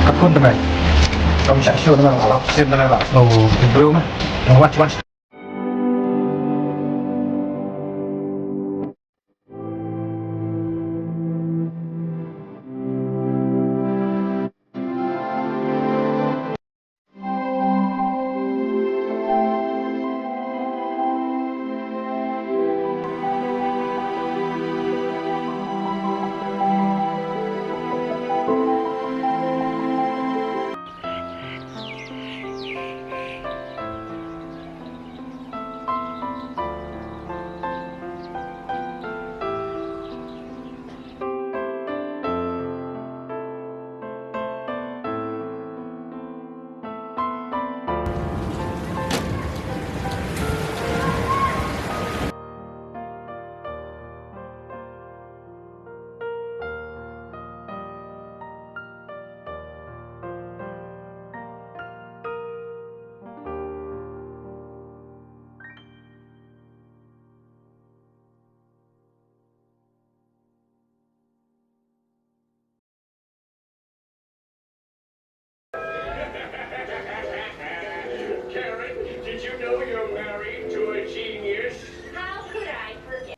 Kapun teman. Kamu syasyo teman, kalau sim teman pak. Oh, belum. Cuman. Karen, did you know you're married to a genius? How could I forget?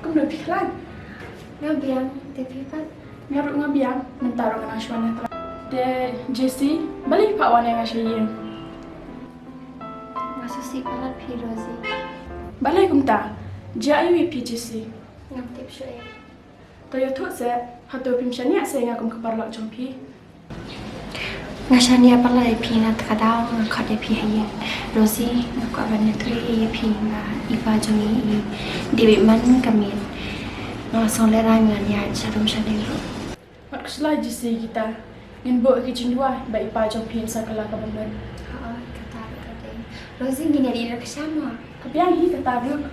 Kung piklan, Ngabiang, tipipat. ngarut ngabiang, mentaro nga nasyon na de JC, balik pa wana nga siya. Masusi palat Firozi. Balik kumta, jayu PJC. Ngaptip syu'e. Toyo tu se, hato pimsya niya sa nga kum kaparlak jompi. Ngashania palai pina takadaw ngakade pi haye. Rozi ngakwa negeri pi nga iba jongi i dibi man kamil. Ngasong lerang nga niya charum shanero. Mat kusla JC kita, ngin bo kitchen dua, ba ipa jompi sa kala kabangan. Haa, kata kade. Rozi gini di rakshama. Kapiang hi kataruk.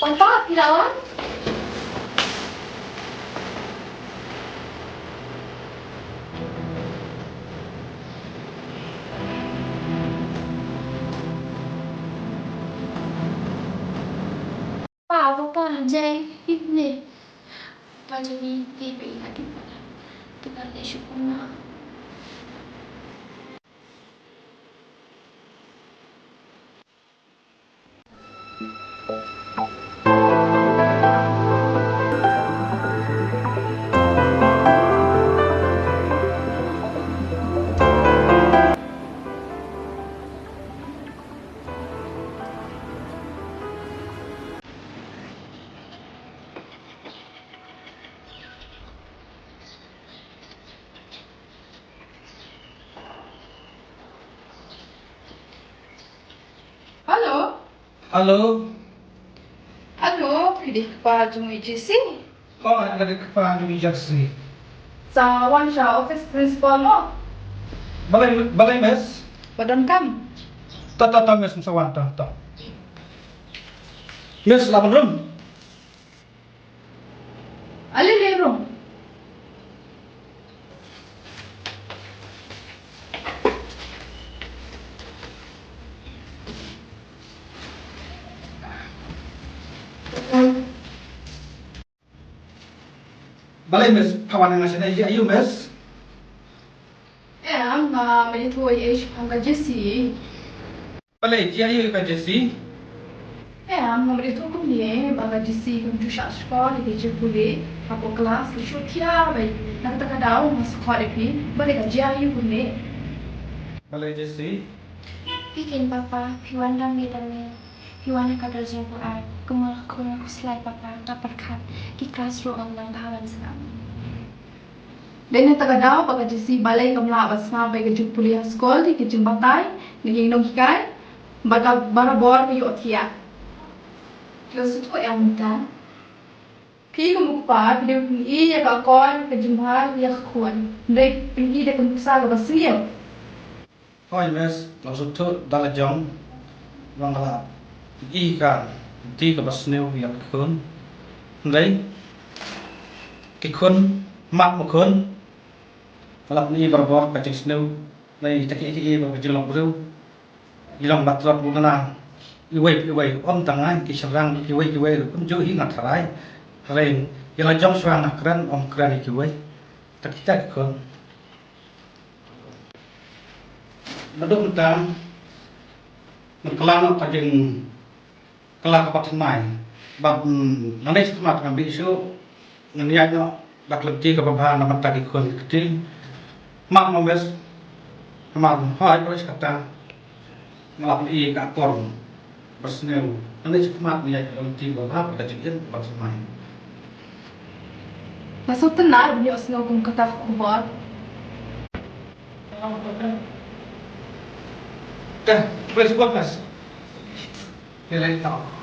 Pantang pirawan? Papa Jai ini Baca ni tiba lagi pada Tegal syukurnya. Halo, Halo. halo, pilih pa jompi JC. Kau ada kepan di Jaksi. Sa wan siya office principal mo. Balai mes. Padon kam. Tata mes sawan ta. Mes lawan rum. Ali lerong. Balai mes kawan yang ngasih ayu mes. Ang may tuwa ay hanggang JC. Balai ayu ka Jaksi. Ang may tuwa ko niya, baga JC kung tu sa sekolah di Jepuli, ako kelas di Shutia, bay nagtakadaw mas sekolah pi, balik ka jayu ko niya. Balai Jaksi. Bikin papa, piwan lang kita ni. Hiwana kadar jengku ai, kumul kurang selai papa ngaperkat di classroom online pawan senam. Dan yang terkadang pakai jisi balai kamla bas sampai ke kuliah sekolah di kecil batai di yang kai bakal barabor mi otia. Terus itu yang muda. Pi kemuka pi dia ya kakon ke jumpa dia kuan. Dek pi dia kemuka ke basir. Oi mes langsung tu dalam jam bangla ikan di ke basneu yang kun đấy cái kun mak một kun malam ni berbor kacang snow này tak ini berbor jelong beru jelong batrot bunga iway om tangan ki serang iway pun jo ingat sarai lain yang jong swang kran om kran iway tak kita kun Madung tam kelang kajeng kelang kapat semai bab nanti semat ngambil isu ngenianya dak lebih ke babahan nama tadi kun kecil mak mabes mak hai terus kata ngelap i kak korn bersneu nanti semat nih lebih babah pada jadian bab semai Masuk tenar punya osno kum kata kubar. dah boleh sebut mas nilai tak